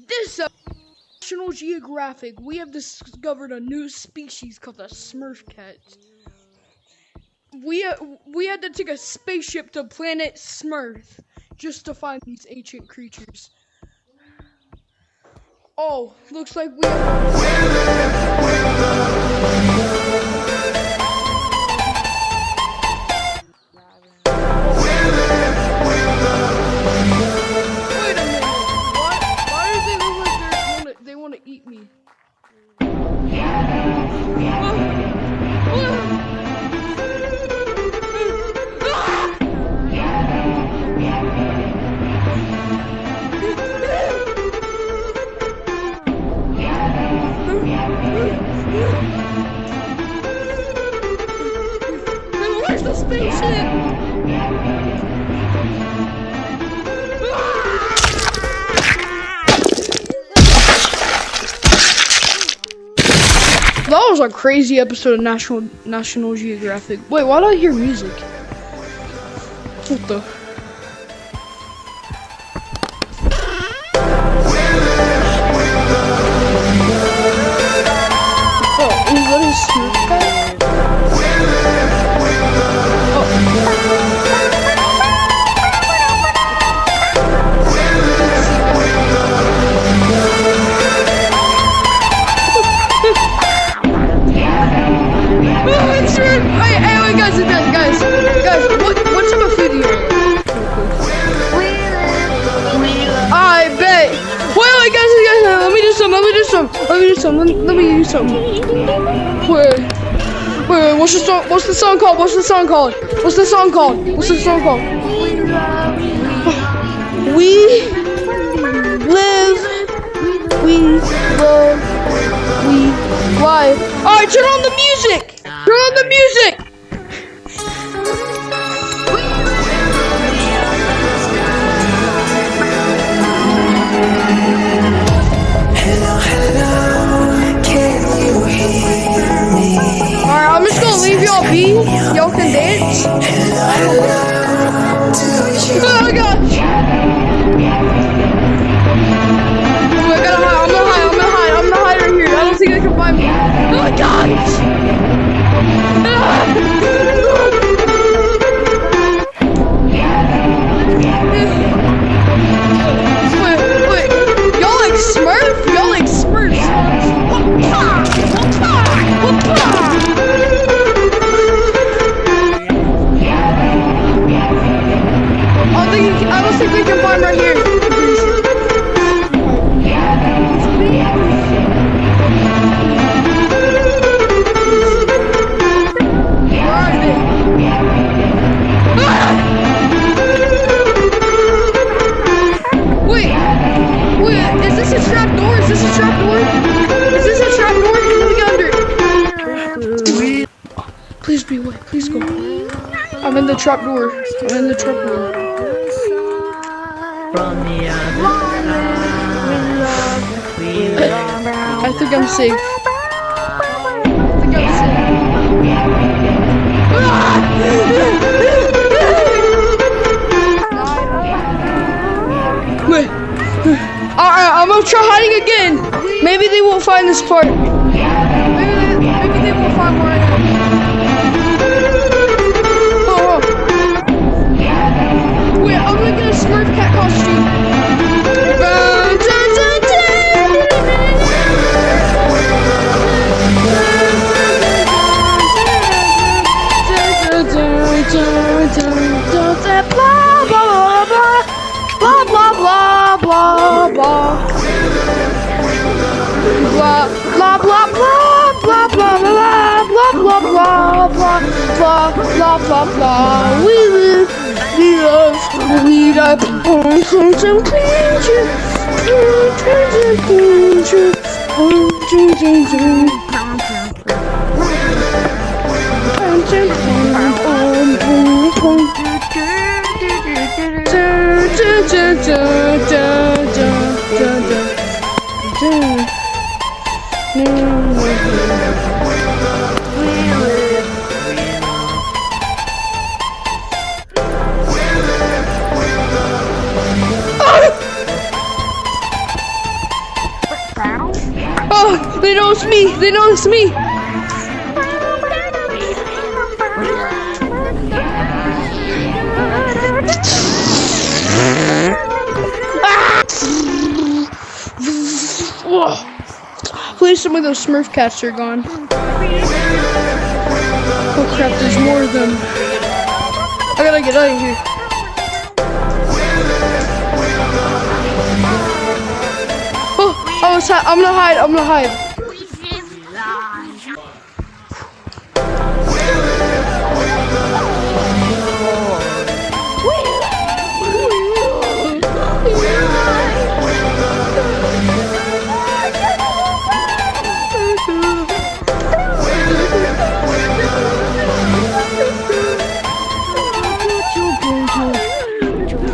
This National Geographic, we have discovered a new species called the Smurf cat. We had to take a spaceship to planet Smurf just to find these ancient creatures. Oh, looks like we Wait a minute. Why do they look like they want to eat me? Where's the spaceship? That was a crazy episode of National Geographic. Wait, why do I hear music? What the? Oh, is that his Smurf guy? Guys, what type of food do you want? I bet. Wait, guys, let me do some. Let me do some. Wait, what's the song called? We live, we love, we fly. Alright, turn on the music! Alright, I'm just gonna leave y'all be. Y'all can dance. Oh my gosh! Oh, I gotta hide. I'm gonna hide right here. I don't think they can find me. Oh my gosh! Wait. Y'all like Smurf? Y'all like Smurfs? I don't think we can find right here. Where are they? Wait, is this a trap door? Let me get under it. Please be away, please go. I'm in the trap door. From the other side, I think I'm safe. Wait. Alright, I'm gonna try hiding again. Maybe they won't find this part. Maybe they won't find where I am. Wait, I'm gonna get a Smurf cat costume. We live, we love, we die on some creature. They know it's me. They know it's me. Please, some of those Smurf cats are gone. Oh crap, there's more of them. I gotta get out of here. Oh, I'm gonna hide. I'm gonna hide.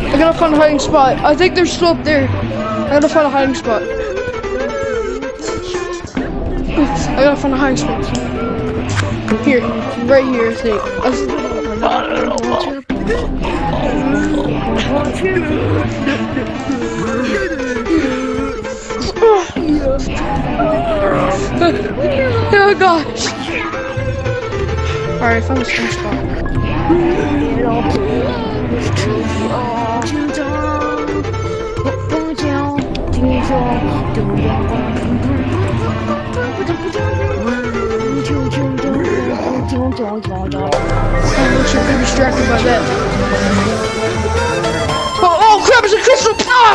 I gotta find a hiding spot. I think they're still up there. I gotta find a hiding spot. I gotta find a hiding spot. Here, right here, I think. Oh gosh. Alright, I found a hiding spot. Oh, looks like they're distracted by that. Oh crap, it's a crystal! Ah!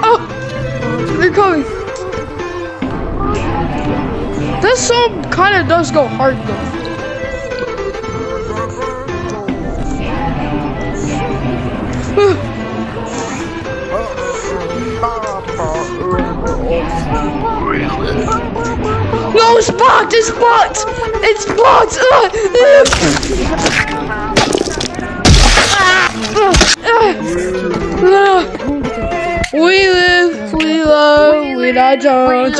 Oh! They're coming. That song kinda does go hard though. No, it's blocked! It's blocked! It's blocked! We live, we love, we die, don't.